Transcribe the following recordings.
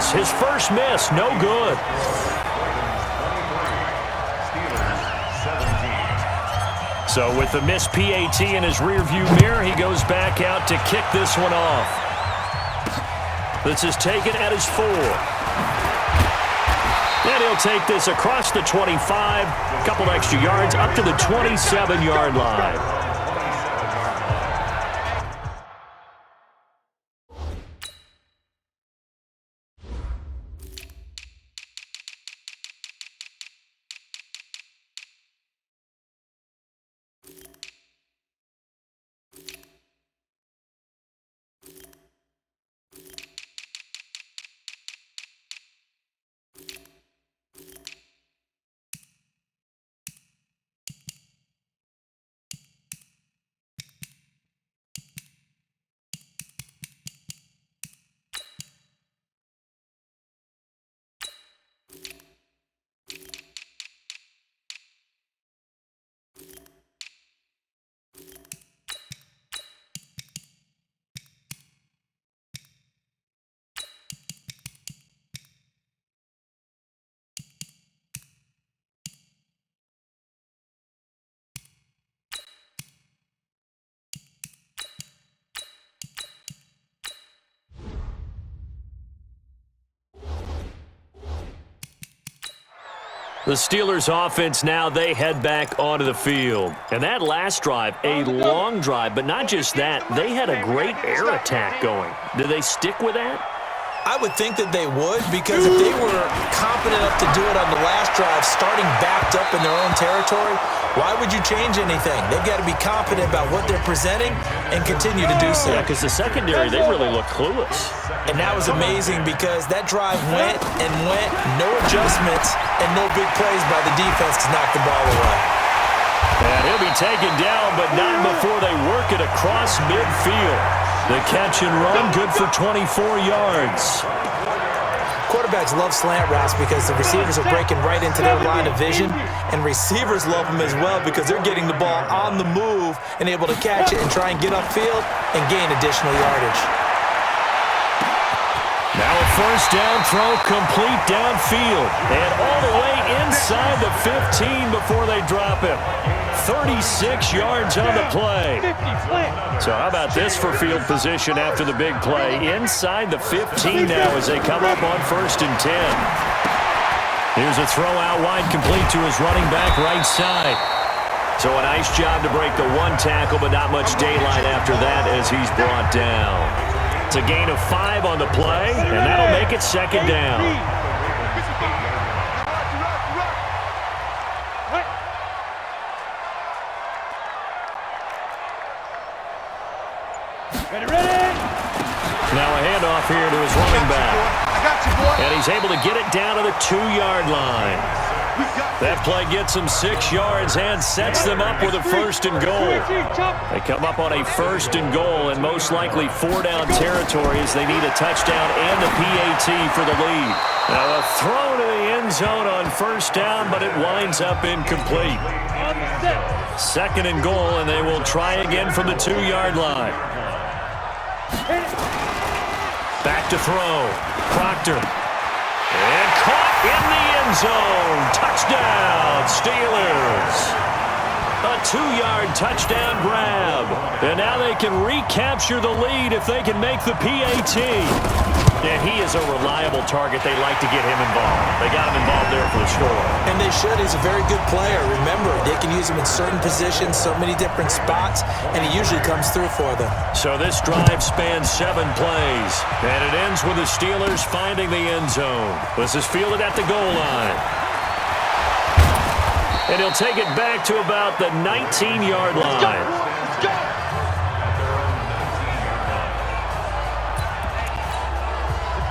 pass. His first miss, no good. So with the missed PAT in his rearview mirror, he goes back out to kick this one off. This is taken at his 4. And he'll take this across the 25, a couple extra yards, up to the 27-yard line. The Steelers offense now, they head back onto the field. And that last drive, a long drive, but not just that, they had a great air attack going. Do they stick with that? I would think that they would, because if they were confident enough to do it on the last drive, starting backed up in their own territory, why would you change anything? They've got to be confident about what they're presenting and continue to do so. Yeah, because the secondary, they really look clueless. And that was amazing because that drive went and went, no adjustments, and no big plays by the defense to knock the ball away. And he'll be taken down, but not before they work it across midfield. The catch and run, good for 24 yards. Quarterbacks love slant routes because the receivers are breaking right into their line of vision, and receivers love them as well because they're getting the ball on the move and able to catch it and try and get upfield and gain additional yardage. Now a first down throw, complete downfield, and all the way inside the 15 before they drop it. 36 yards on the play. So how about this for field position after the big play? Inside the 15 now as they come up on 1st and 10. Here's a throw out wide, complete to his running back right side. So a nice job to break the one tackle, but not much daylight after that as he's brought down. It's a gain of 5 on the play, and that'll make it 2nd down. Now a handoff here to his running back. And he's able to get it down to the 2-yard line. That play gets them 6 yards and sets them up with a 1st and goal. They come up on a 1st and goal and most likely 4-down territory as they need a touchdown and a PAT for the lead. Now a throw to the end zone on 1st down, but it winds up incomplete. 2nd and goal, and they will try again from the 2-yard line. Back to throw. Proctor. And caught in the end zone. Touchdown, Steelers. A 2-yard touchdown grab. And now they can recapture the lead if they can make the PAT. And he is a reliable target. They like to get him involved. They got him involved there for the score. And they should. He's a very good player. Remember, they can use him in certain positions, so many different spots, and he usually comes through for them. So this drive spans 7 plays, and it ends with the Steelers finding the end zone. This is fielded at the goal line. And he'll take it back to about the 19-yard line.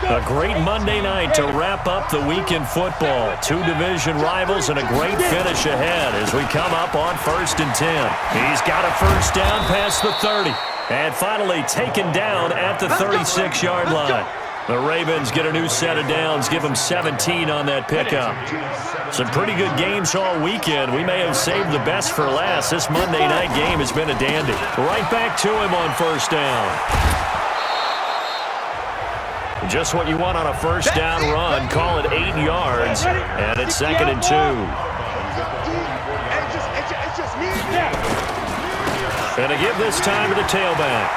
A great Monday night to wrap up the week in football. 2 division rivals and a great finish ahead as we come up on 1st and 10. He's got a 1st down past the 30. And finally taken down at the 36-yard line. The Ravens get a new set of downs, give them 17 on that pickup. Some pretty good games all weekend. We may have saved the best for last. This Monday night game has been a dandy. Right back to him on 1st down. Just what you want on a first down run. Call it 8 yards, and it's 2nd and 2. And to give this time to the tailback.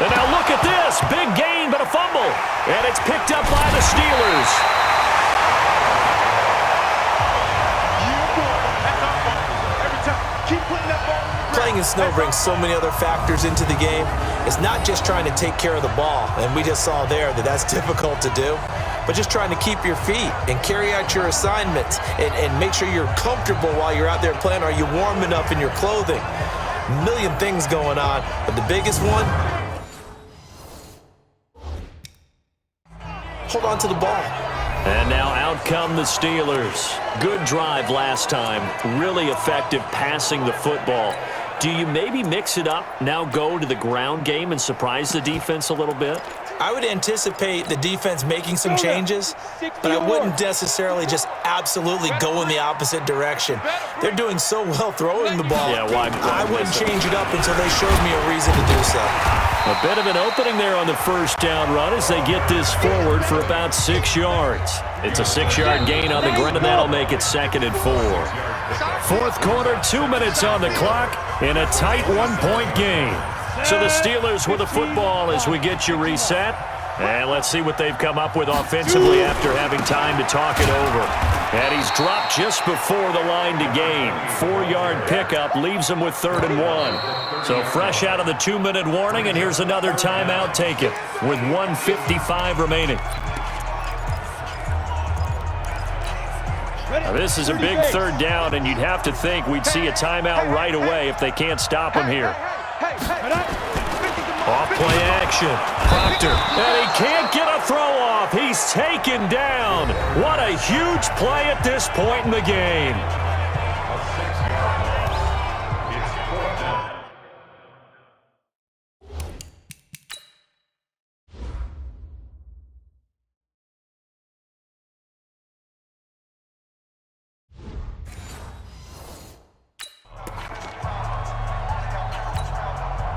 And now look at this. Big gain, but a fumble. And it's picked up by the Steelers. Playing in snow brings so many other factors into the game. It's not just trying to take care of the ball, and we just saw there that that's difficult to do, but just trying to keep your feet and carry out your assignments and make sure you're comfortable while you're out there playing. Are you warm enough in your clothing? A million things going on, but the biggest one, hold on to the ball. And now out come the Steelers. Good drive last time. Really effective passing the football. Do you maybe mix it up, now go to the ground game and surprise the defense a little bit? I would anticipate the defense making some changes, but I wouldn't necessarily just absolutely go in the opposite direction. They're doing so well throwing the ball. Yeah, why I wouldn't change it up until they showed me a reason to do so. A bit of an opening there on the first down run as they get this forward for about 6 yards. It's a 6-yard gain on the ground, and that'll make it 2nd and 4. Fourth quarter, 2 minutes on the clock in a tight 1-point game. So the Steelers with the football as we get you reset. And let's see what they've come up with offensively after having time to talk it over. And he's dropped just before the line to gain. 4-yard pickup leaves him with 3rd and 1. So fresh out of the 2-minute warning, and here's another timeout taken with 1:55 remaining. Now this is a big 3rd down, and you'd have to think we'd see a timeout right away if they can't stop him here. Off play action. Proctor. And he can't get a throw off. He's taken down. What a huge play at this point in the game.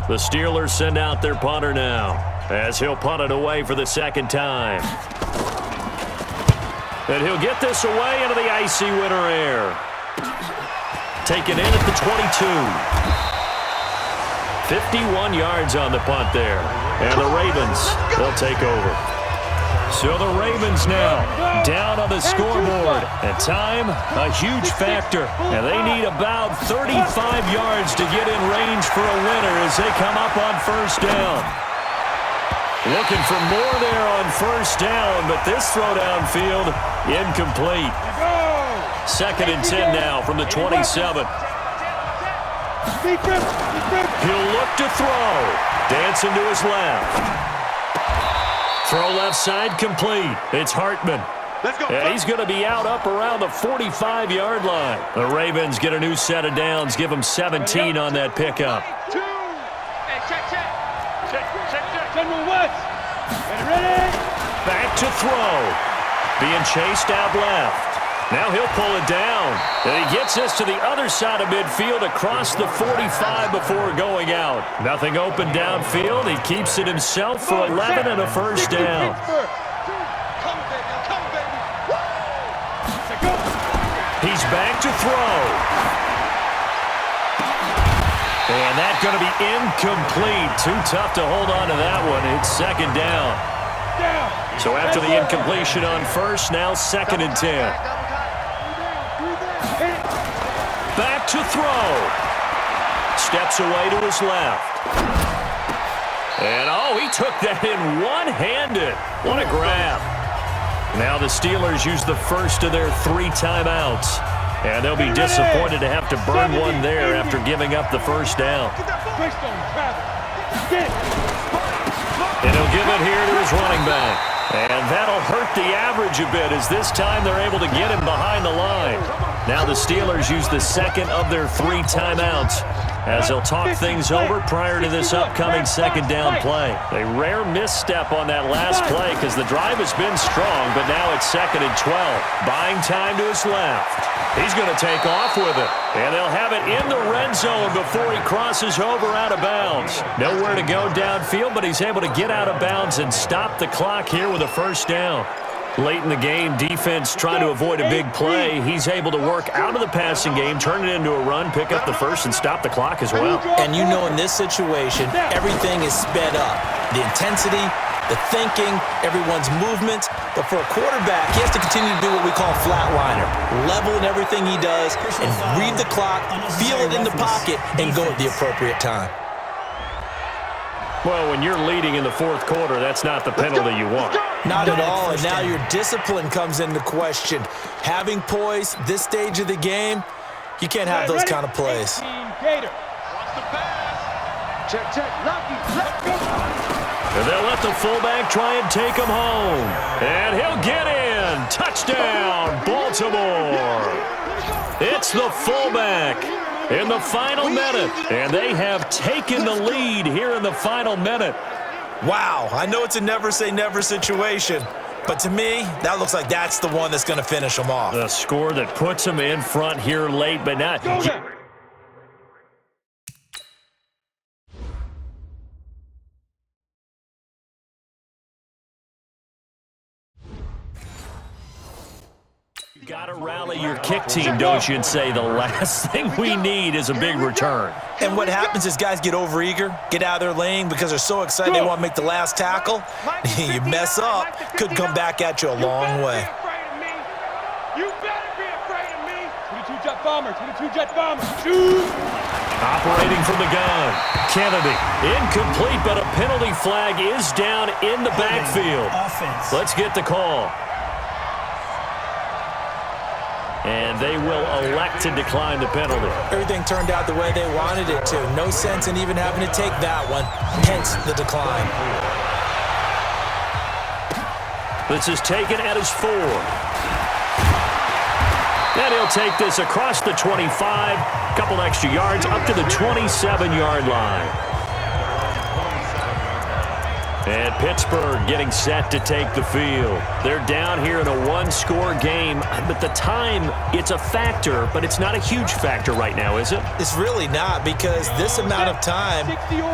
The Steelers send out their punter now, as he'll punt it away for the 2nd time. And he'll get this away into the icy winter air. Taken in at the 22. 51 yards on the punt there. And the Ravens, they'll take over. So the Ravens now down on the scoreboard. And time, a huge factor. And they need about 35 yards to get in range for a winner as they come up on first down. Looking for more there on first down, but this throw downfield, incomplete. 2nd and 10 now from the 27. He'll look to throw. Dancing to his left. Throw left side complete. It's Hartman. And he's going to be out up around the 45-yard line. The Ravens get a new set of downs. Give them 17 on that pickup. Back to throw. Being chased out left. Now he'll pull it down. And he gets this to the other side of midfield across the 45 before going out. Nothing open downfield. He keeps it himself for 11 and a first down. He's back to throw. And that's going to be incomplete. Too tough to hold on to that one. It's 2nd down. So after the incompletion on first, now 2nd and 10. Back to throw. Steps away to his left. And, oh, he took that in one-handed. What a grab. Now the Steelers use the first of their 3 timeouts. And they'll be disappointed to have to burn one there after giving up the first down. And he'll give it here to his running back. And that'll hurt the average a bit as this time they're able to get him behind the line. Now the Steelers use the second of their 3 timeouts as they'll talk things over prior to this upcoming second down play. A rare misstep on that last play because the drive has been strong, but now it's 2nd and 12. Buying time to his left. He's going to take off with it, and they'll have it in the red zone before he crosses over out of bounds. Nowhere to go downfield, but he's able to get out of bounds and stop the clock here with a first down. Late in the game, defense trying to avoid a big play. He's able to work out of the passing game, turn it into a run, pick up the first, and stop the clock as well. And you know in this situation, everything is sped up. The intensity, the thinking, everyone's movement. But for a quarterback, he has to continue to do what we call flatliner. Level in everything he does and read the clock, feel it in the pocket, and go at the appropriate time. Well, when you're leading in the 4th quarter, that's not the penalty you want. Not at all, and now your discipline comes into question. Having poise this stage of the game, you can't have those kind of plays. And they'll let the fullback try and take him home. And he'll get in. Touchdown, Baltimore. It's the fullback in the final minute, and they have taken the lead here in the final minute. Wow, I know it's a never-say-never situation, but to me, that looks like that's the one that's going to finish them off. The score that puts them in front here late, but not... Got to rally your kick team, don't you, and say the last thing we need is a big return. And what happens is guys get overeager, get out of their lane because they're so excited they want to make the last tackle. You mess up, could come back at you a long way. You better be afraid of me. 22 jet bomber, 22 jet bomber. Shoot! Operating from the gun, Kennedy. Incomplete, but a penalty flag is down in the backfield. Let's get the call. And they will elect to decline the penalty. Everything turned out the way they wanted it to. No sense in even having to take that one, hence the decline. This is taken at his 4. And he'll take this across the 25, couple extra yards up to the 27-yard line. And Pittsburgh getting set to take the field. They're down here in a 1-score game, but the time, it's a factor, but it's not a huge factor right now, is it? It's really not, because this amount of time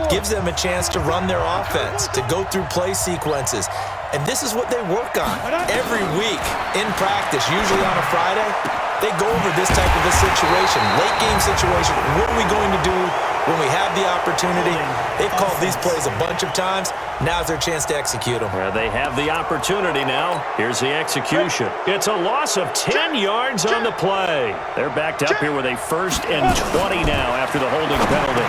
gives them a chance to run their offense, to go through play sequences. And this is what they work on every week in practice, usually on a Friday. They go over this type of a situation, late game situation. What are we going to do when we have the opportunity? They've called these plays a bunch of times. Now's their chance to execute them. Well, they have the opportunity now. Here's the execution. It's a loss of 10 yards on the play. They're backed up here with a 1st and 20 now after the holding penalty.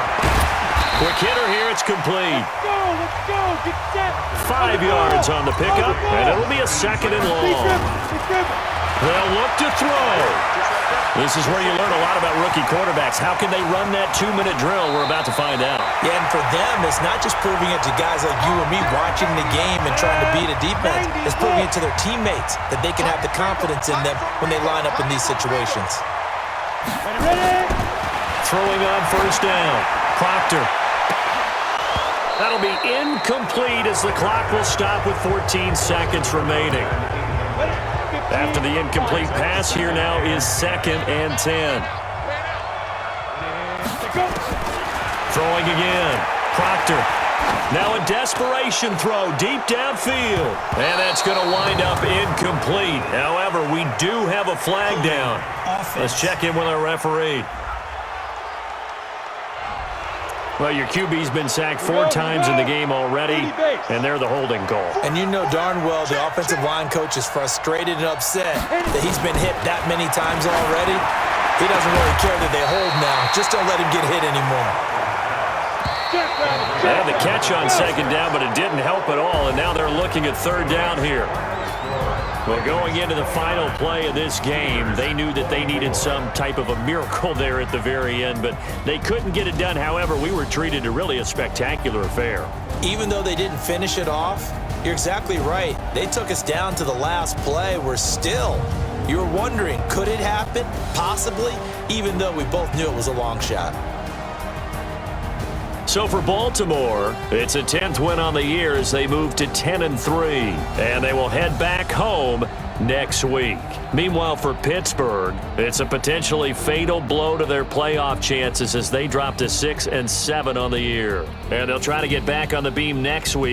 Quick hitter here, it's complete. Let's go, get set. 5 yards on the pickup, and it'll be a 2nd and long. They'll look to throw. This is where you learn a lot about rookie quarterbacks. How can they run that 2-minute drill? We're about to find out. Yeah, and for them, it's not just proving it to guys like you and me watching the game and trying to beat a defense. It's proving it to their teammates that they can have the confidence in them when they line up in these situations. Throwing on 1st down. Proctor. That'll be incomplete as the clock will stop with 14 seconds remaining. After the incomplete pass, here now is 2nd and 10. Throwing again. Proctor. Now a desperation throw deep downfield. And that's going to wind up incomplete. However, we do have a flag down. Let's check in with our referee. Well, your QB's been sacked 4 times in the game already, and they're the holding call. And you know darn well the offensive line coach is frustrated and upset that he's been hit that many times already. He doesn't really care that they hold now. Just don't let him get hit anymore. They had the catch on 2nd down, but it didn't help at all, and now they're looking at 3rd down here. Well, going into the final play of this game, they knew that they needed some type of a miracle there at the very end, but they couldn't get it done. However, we were treated to really a spectacular affair. Even though they didn't finish it off, you're exactly right. They took us down to the last play. We're still You were wondering, could it happen? Possibly, even though we both knew it was a long shot. So for Baltimore, it's a 10th win on the year as they move to 10-3, and they will head back home next week. Meanwhile, for Pittsburgh, it's a potentially fatal blow to their playoff chances as they drop to 6-7 on the year. And they'll try to get back on the beam next week.